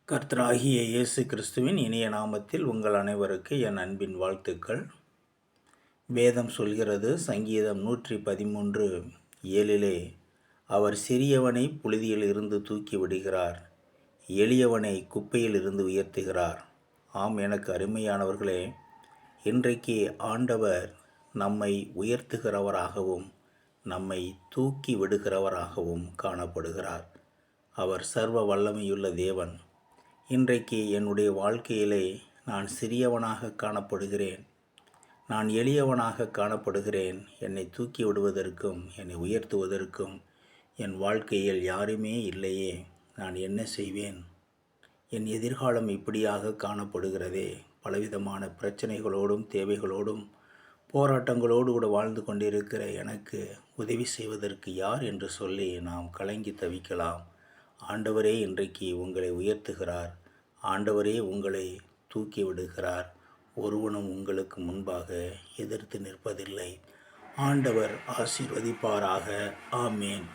கர்த்தராகிய இயேசு கிறிஸ்துவின் இனிய நாமத்தில் உங்கள் அனைவருக்கு என் அன்பின் வாழ்த்துக்கள். வேதம் சொல்கிறது, சங்கீதம் 113:7 அவர் சிறியவனை புழுதியில் இருந்து தூக்கி விடுகிறார், எளியவனை குப்பையில் இருந்து உயர்த்துகிறார். ஆம், எனக்கு அருமையானவர்களே, இன்றைக்கு ஆண்டவர் நம்மை உயர்த்துகிறவராகவும் நம்மை தூக்கி விடுகிறவராகவும் காணப்படுகிறார். அவர் சர்வ வல்லமையுள்ள தேவன். இன்றைக்கு என்னுடைய வாழ்க்கையிலே நான் சிறியவனாக காணப்படுகிறேன், நான் எளியவனாக காணப்படுகிறேன். என்னை தூக்கி விடுவதற்கும் என்னை உயர்த்துவதற்கும் என் வாழ்க்கையில் யாருமே இல்லையே. நான் என்ன செய்வேன்? என் எதிர்காலம் இப்படியாக காணப்படுகிறதே. பலவிதமான பிரச்சனைகளோடும் தேவைகளோடும் போராட்டங்களோடு கூட வாழ்ந்து கொண்டிருக்கிற எனக்கு உதவி செய்வதற்கு யார் என்று சொல்லி நாம் கலங்கி தவிக்கலாம். ஆண்டவரே இன்றைக்கு உங்களை உயர்த்துகிறார். ஆண்டவரே உங்களை தூக்கி விடுகிறார். ஒருவனும் உங்களுக்கு முன்பாக எதிர்த்து நிற்பதில்லை. ஆண்டவர் ஆசீர்வதிப்பாராக. ஆமேன்.